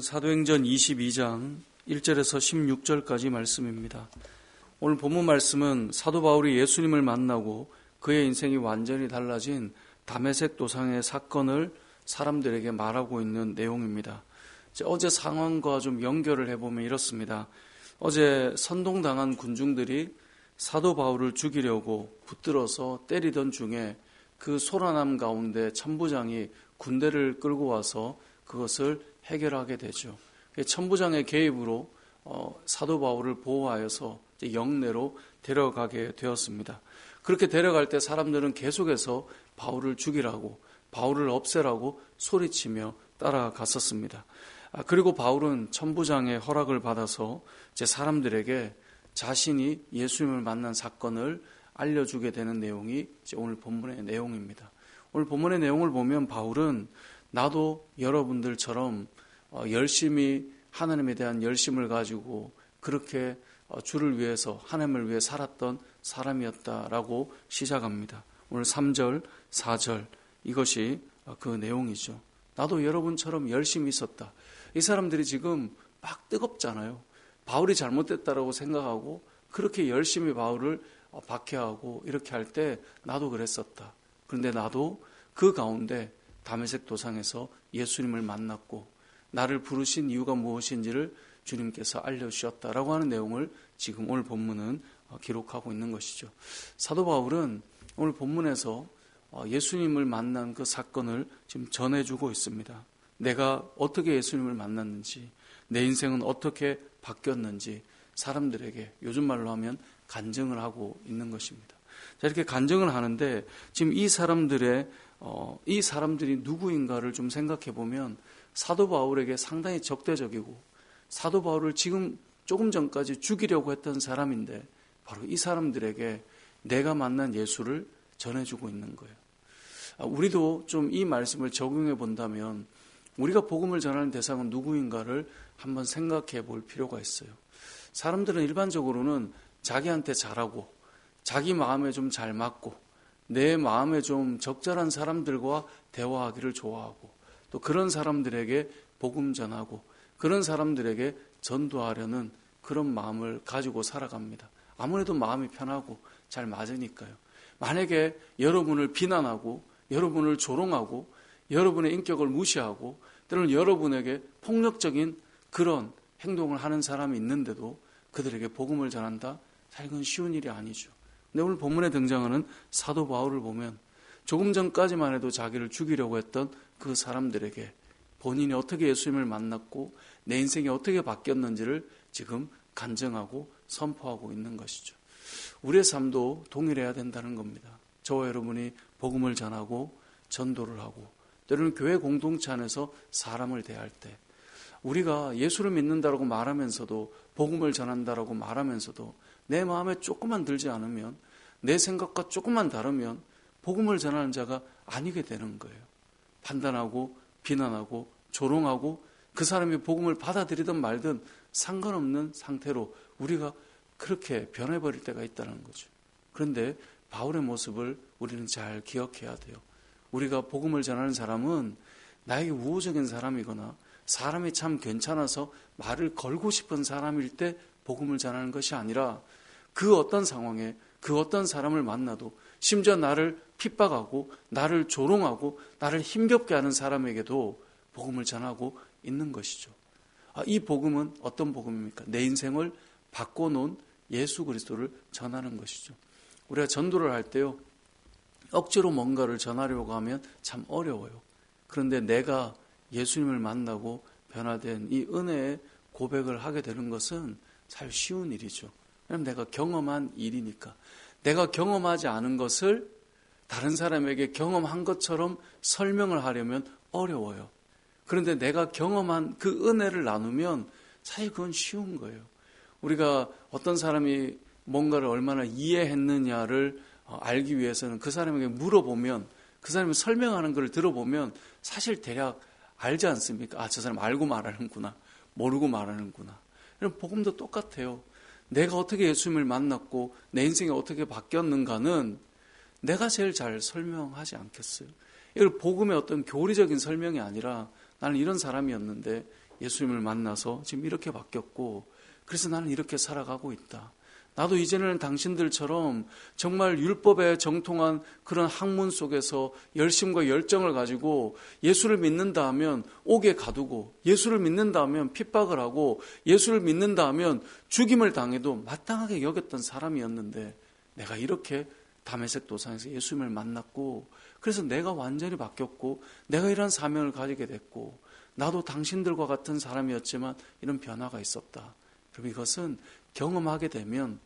사도행전 22장 1절에서 16절까지 말씀입니다. 오늘 본문 말씀은 사도 바울이 예수님을 만나고 그의 인생이 완전히 달라진 다메섹 도상의 사건을 사람들에게 말하고 있는 내용입니다. 어제 상황과 좀 연결을 해보면 이렇습니다. 어제 선동당한 군중들이 사도 바울을 죽이려고 붙들어서 때리던 중에 그 소란함 가운데 천부장이 군대를 끌고 와서 그것을 해결하게 되죠. 천부장의 개입으로 사도 바울을 보호하여서 영내로 데려가게 되었습니다. 그렇게 데려갈 때 사람들은 계속해서 바울을 죽이라고, 바울을 없애라고 소리치며 따라갔었습니다. 그리고 바울은 천부장의 허락을 받아서 사람들에게 자신이 예수님을 만난 사건을 알려주게 되는 내용이 오늘 본문의 내용입니다. 오늘 본문의 내용을 보면 바울은 나도 여러분들처럼 열심히 하나님에 대한 열심을 가지고 그렇게 주를 위해서 하나님을 위해 살았던 사람이었다라고 시작합니다. 오늘 3절, 4절 이것이 그 내용이죠. 나도 여러분처럼 열심히 있었다. 이 사람들이 지금 막 뜨겁잖아요. 바울이 잘못됐다라고 생각하고 그렇게 열심히 바울을 박해하고 이렇게 할 때 나도 그랬었다. 그런데 나도 그 가운데 다메섹 도상에서 예수님을 만났고 나를 부르신 이유가 무엇인지를 주님께서 알려주셨다라고 하는 내용을 지금 오늘 본문은 기록하고 있는 것이죠. 사도 바울은 오늘 본문에서 예수님을 만난 그 사건을 지금 전해주고 있습니다. 내가 어떻게 예수님을 만났는지, 내 인생은 어떻게 바뀌었는지 사람들에게 요즘 말로 하면 간증을 하고 있는 것입니다. 자, 이렇게 간증을 하는데 지금 이 사람들이 누구인가를 좀 생각해 보면 사도 바울에게 상당히 적대적이고 사도 바울을 지금 조금 전까지 죽이려고 했던 사람인데 바로 이 사람들에게 내가 만난 예수를 전해주고 있는 거예요. 우리도 좀 이 말씀을 적용해 본다면 우리가 복음을 전하는 대상은 누구인가를 한번 생각해 볼 필요가 있어요. 사람들은 일반적으로는 자기한테 잘하고 자기 마음에 좀 잘 맞고 내 마음에 좀 적절한 사람들과 대화하기를 좋아하고 또 그런 사람들에게 복음 전하고 그런 사람들에게 전도하려는 그런 마음을 가지고 살아갑니다. 아무래도 마음이 편하고 잘 맞으니까요. 만약에 여러분을 비난하고 여러분을 조롱하고 여러분의 인격을 무시하고 때로는 여러분에게 폭력적인 그런 행동을 하는 사람이 있는데도 그들에게 복음을 전한다? 사실 그건 쉬운 일이 아니죠. 근데 오늘 본문에 등장하는 사도 바울을 보면 조금 전까지만 해도 자기를 죽이려고 했던 그 사람들에게 본인이 어떻게 예수님을 만났고 내 인생이 어떻게 바뀌었는지를 지금 간증하고 선포하고 있는 것이죠. 우리의 삶도 동일해야 된다는 겁니다. 저와 여러분이 복음을 전하고 전도를 하고 때로는 교회 공동체 안에서 사람을 대할 때 우리가 예수를 믿는다라고 말하면서도 복음을 전한다라고 말하면서도 내 마음에 조금만 들지 않으면 내 생각과 조금만 다르면 복음을 전하는 자가 아니게 되는 거예요. 판단하고 비난하고 조롱하고 그 사람이 복음을 받아들이든 말든 상관없는 상태로 우리가 그렇게 변해버릴 때가 있다는 거죠. 그런데 바울의 모습을 우리는 잘 기억해야 돼요. 우리가 복음을 전하는 사람은 나에게 우호적인 사람이거나 사람이 참 괜찮아서 말을 걸고 싶은 사람일 때 복음을 전하는 것이 아니라 그 어떤 상황에 그 어떤 사람을 만나도 심지어 나를 핍박하고 나를 조롱하고 나를 힘겹게 하는 사람에게도 복음을 전하고 있는 것이죠. 이 복음은 어떤 복음입니까? 내 인생을 바꿔놓은 예수 그리스도를 전하는 것이죠. 우리가 전도를 할 때요, 억지로 뭔가를 전하려고 하면 참 어려워요. 그런데 내가 예수님을 만나고 변화된 이 은혜의 고백을 하게 되는 것은 사실 쉬운 일이죠. 왜냐하면 내가 경험한 일이니까. 내가 경험하지 않은 것을 다른 사람에게 경험한 것처럼 설명을 하려면 어려워요. 그런데 내가 경험한 그 은혜를 나누면 사실 그건 쉬운 거예요. 우리가 어떤 사람이 뭔가를 얼마나 이해했느냐를 알기 위해서는 그 사람에게 물어보면 그 사람이 설명하는 걸 들어보면 사실 대략 알지 않습니까? 저 사람 알고 말하는구나. 모르고 말하는구나. 이런 복음도 똑같아요. 내가 어떻게 예수님을 만났고 내 인생이 어떻게 바뀌었는가는 내가 제일 잘 설명하지 않겠어요. 이걸 복음의 어떤 교리적인 설명이 아니라 나는 이런 사람이었는데 예수님을 만나서 지금 이렇게 바뀌었고 그래서 나는 이렇게 살아가고 있다. 나도 이제는 당신들처럼 정말 율법에 정통한 그런 학문 속에서 열심과 열정을 가지고 예수를 믿는다 하면 옥에 가두고 예수를 믿는다 하면 핍박을 하고 예수를 믿는다 하면 죽임을 당해도 마땅하게 여겼던 사람이었는데 내가 이렇게 다메섹 도상에서 예수님을 만났고 그래서 내가 완전히 바뀌었고 내가 이런 사명을 가지게 됐고 나도 당신들과 같은 사람이었지만 이런 변화가 있었다. 그럼 이것은 경험하게 되면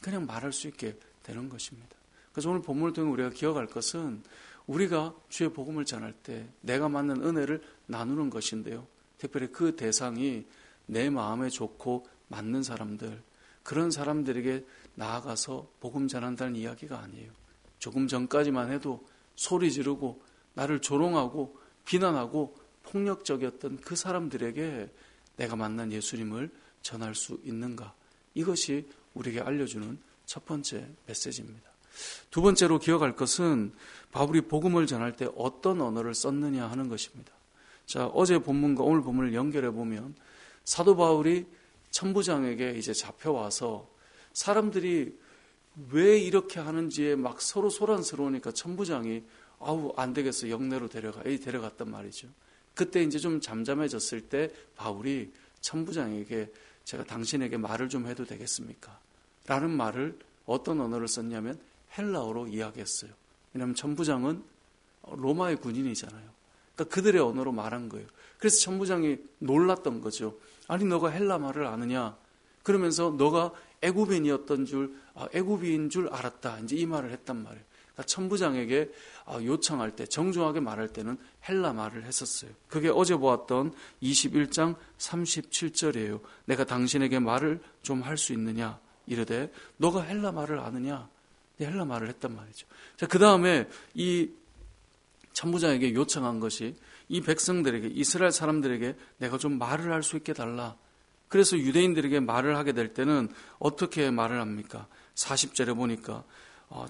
그냥 말할 수 있게 되는 것입니다. 그래서 오늘 본문을 통해 우리가 기억할 것은 우리가 주의 복음을 전할 때 내가 받는 은혜를 나누는 것인데요. 특별히 그 대상이 내 마음에 좋고 맞는 사람들, 그런 사람들에게 나아가서 복음 전한다는 이야기가 아니에요. 조금 전까지만 해도 소리 지르고 나를 조롱하고 비난하고 폭력적이었던 그 사람들에게 내가 만난 예수님을 전할 수 있는가? 이것이 우리에게 알려주는 첫 번째 메시지입니다. 두 번째로 기억할 것은 바울이 복음을 전할 때 어떤 언어를 썼느냐 하는 것입니다. 자, 어제 본문과 오늘 본문을 연결해 보면 사도 바울이 천부장에게 이제 잡혀와서 사람들이 왜 이렇게 하는지에 막 서로 소란스러우니까 천부장이 아우 안 되겠어 영내로 데려갔단 말이죠. 그때 이제 좀 잠잠해졌을 때 바울이 천부장에게 제가 당신에게 말을 좀 해도 되겠습니까? 라는 말을 어떤 언어를 썼냐면 헬라어로 이야기했어요. 왜냐하면 천부장은 로마의 군인이잖아요. 그러니까 그들의 언어로 말한 거예요. 그래서 천부장이 놀랐던 거죠. 아니 너가 헬라 말을 아느냐? 그러면서 너가 애굽인이었던 줄, 애굽인 줄 알았다. 이제 이 말을 했단 말이에요. 그러니까 천부장에게 요청할 때, 정중하게 말할 때는 헬라 말을 했었어요. 그게 어제 보았던 21장 37절이에요. 내가 당신에게 말을 좀 할 수 있느냐? 이르되 너가 헬라 말을 아느냐? 헬라 말을 했단 말이죠. 자, 그 다음에 이 천부장에게 요청한 것이 이 백성들에게, 이스라엘 사람들에게 내가 좀 말을 할 수 있게 달라. 그래서 유대인들에게 말을 하게 될 때는 어떻게 말을 합니까? 40절에 보니까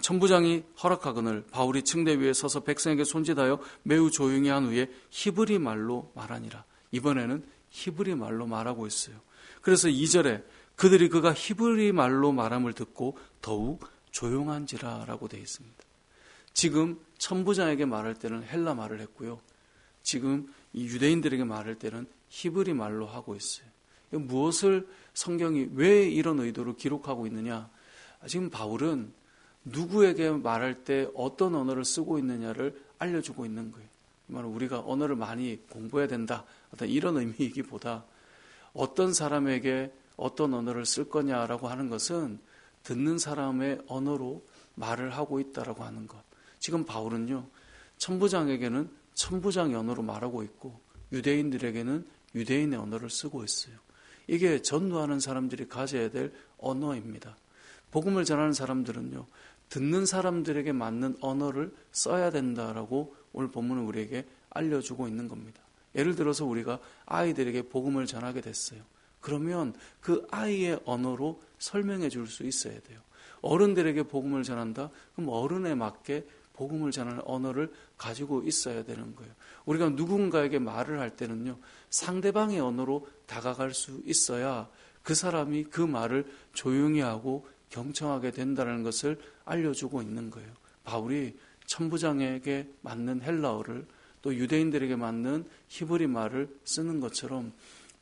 천부장이 허락하거늘 바울이 층대 위에 서서 백성에게 손짓하여 매우 조용히 한 후에 히브리 말로 말하니라. 이번에는 히브리 말로 말하고 있어요. 그래서 2절에 그들이 그가 히브리 말로 말함을 듣고 더욱 조용한지라 라고 되어 있습니다. 지금 천부장에게 말할 때는 헬라 말을 했고요. 지금 이 유대인들에게 말할 때는 히브리 말로 하고 있어요. 무엇을 성경이 왜 이런 의도로 기록하고 있느냐? 지금 바울은 누구에게 말할 때 어떤 언어를 쓰고 있느냐를 알려주고 있는 거예요. 우리가 언어를 많이 공부해야 된다. 어떤 이런 의미이기보다 어떤 사람에게 어떤 언어를 쓸 거냐라고 하는 것은 듣는 사람의 언어로 말을 하고 있다라고 하는 것. 지금 바울은요, 천부장에게는 천부장의 언어로 말하고 있고 유대인들에게는 유대인의 언어를 쓰고 있어요. 이게 전도하는 사람들이 가져야 될 언어입니다. 복음을 전하는 사람들은요, 듣는 사람들에게 맞는 언어를 써야 된다라고 오늘 본문은 우리에게 알려주고 있는 겁니다. 예를 들어서 우리가 아이들에게 복음을 전하게 됐어요. 그러면 그 아이의 언어로 설명해 줄 수 있어야 돼요. 어른들에게 복음을 전한다? 그럼 어른에 맞게 복음을 전하는 언어를 가지고 있어야 되는 거예요. 우리가 누군가에게 말을 할 때는요, 상대방의 언어로 다가갈 수 있어야 그 사람이 그 말을 조용히 하고 경청하게 된다는 것을 알려주고 있는 거예요. 바울이 천부장에게 맞는 헬라어를 또 유대인들에게 맞는 히브리 말을 쓰는 것처럼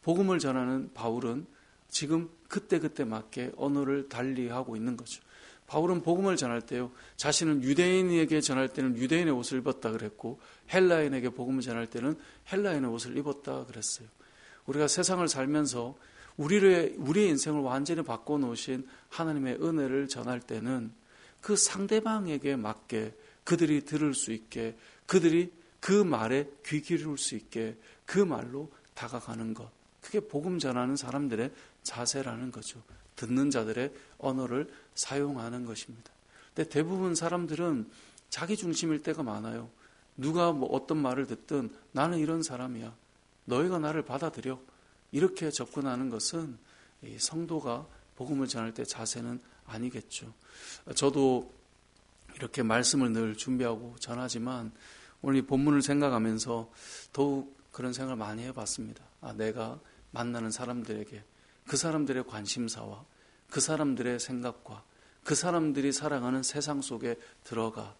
복음을 전하는 바울은 지금 그때그때 맞게 언어를 달리하고 있는 거죠. 바울은 복음을 전할 때요, 자신은 유대인에게 전할 때는 유대인의 옷을 입었다 그랬고 헬라인에게 복음을 전할 때는 헬라인의 옷을 입었다 그랬어요. 우리가 세상을 살면서 우리의 인생을 완전히 바꿔놓으신 하나님의 은혜를 전할 때는 그 상대방에게 맞게 그들이 들을 수 있게, 그들이 그 말에 귀 기울일 수 있게 그 말로 다가가는 것. 그게 복음 전하는 사람들의 자세라는 거죠. 듣는 자들의 언어를 사용하는 것입니다. 근데 대부분 사람들은 자기 중심일 때가 많아요. 누가 뭐 어떤 말을 듣든 나는 이런 사람이야. 너희가 나를 받아들여. 이렇게 접근하는 것은 이 성도가 복음을 전할 때 자세는 아니겠죠. 저도 이렇게 말씀을 늘 준비하고 전하지만 오늘 이 본문을 생각하면서 더욱 그런 생각을 많이 해봤습니다. 내가 만나는 사람들에게 그 사람들의 관심사와 그 사람들의 생각과 그 사람들이 살아가는 세상 속에 들어가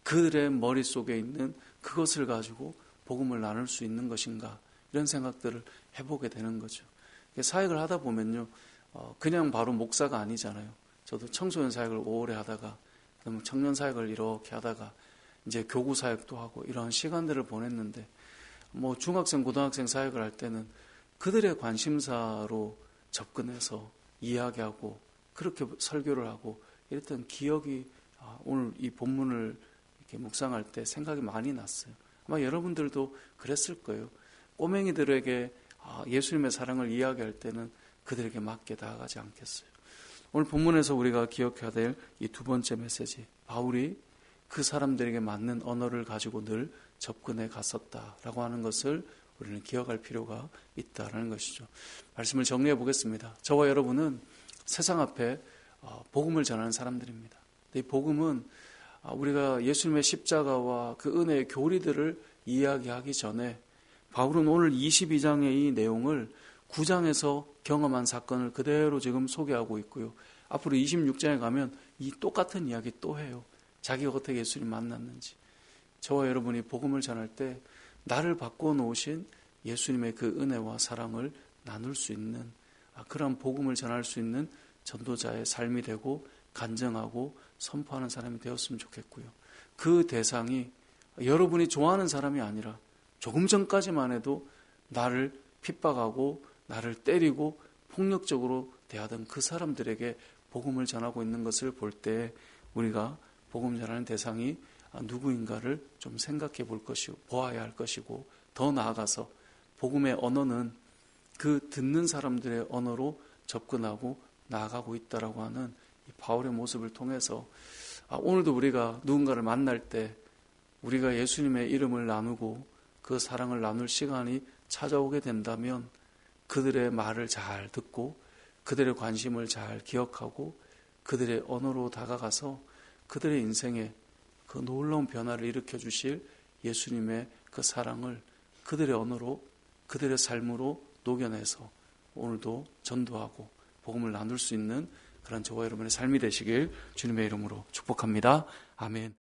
그들의 머릿속에 있는 그것을 가지고 복음을 나눌 수 있는 것인가, 이런 생각들을 해보게 되는 거죠. 사역을 하다 보면요, 그냥 바로 목사가 아니잖아요. 저도 청소년 사역을 오래 하다가 청년 사역을 이렇게 하다가 이제 교구 사역도 하고 이런 시간들을 보냈는데, 중학생, 고등학생 사역을 할 때는 그들의 관심사로 접근해서 이야기하고 그렇게 설교를 하고 이랬던 기억이 오늘 이 본문을 이렇게 묵상할 때 생각이 많이 났어요. 아마 여러분들도 그랬을 거예요. 꼬맹이들에게 예수님의 사랑을 이야기할 때는 그들에게 맞게 다가가지 않겠어요. 오늘 본문에서 우리가 기억해야 될 이 두 번째 메시지, 바울이 그 사람들에게 맞는 언어를 가지고 늘 접근해 갔었다라고 하는 것을 우리는 기억할 필요가 있다는 것이죠. 말씀을 정리해 보겠습니다. 저와 여러분은 세상 앞에 복음을 전하는 사람들입니다. 이 복음은 우리가 예수님의 십자가와 그 은혜의 교리들을 이야기하기 전에 바울은 오늘 22장의 이 내용을 9장에서 경험한 사건을 그대로 지금 소개하고 있고요. 앞으로 26장에 가면 이 똑같은 이야기 또 해요. 자기가 어떻게 예수님 만났는지. 저와 여러분이 복음을 전할 때 나를 바꿔놓으신 예수님의 그 은혜와 사랑을 나눌 수 있는 그런 복음을 전할 수 있는 전도자의 삶이 되고 간증하고 선포하는 사람이 되었으면 좋겠고요. 그 대상이 여러분이 좋아하는 사람이 아니라 조금 전까지만 해도 나를 핍박하고 나를 때리고 폭력적으로 대하던 그 사람들에게 복음을 전하고 있는 것을 볼 때 우리가 복음 전하는 대상이 누구인가를 좀 생각해 볼 것이고 보아야 할 것이고, 더 나아가서 복음의 언어는 그 듣는 사람들의 언어로 접근하고 나아가고 있다라고 하는 이 바울의 모습을 통해서 오늘도 우리가 누군가를 만날 때 우리가 예수님의 이름을 나누고 그 사랑을 나눌 시간이 찾아오게 된다면 그들의 말을 잘 듣고 그들의 관심을 잘 기억하고 그들의 언어로 다가가서 그들의 인생에 그 놀라운 변화를 일으켜 주실 예수님의 그 사랑을 그들의 언어로 그들의 삶으로 녹여내서 오늘도 전도하고 복음을 나눌 수 있는 그런 저와 여러분의 삶이 되시길 주님의 이름으로 축복합니다. 아멘.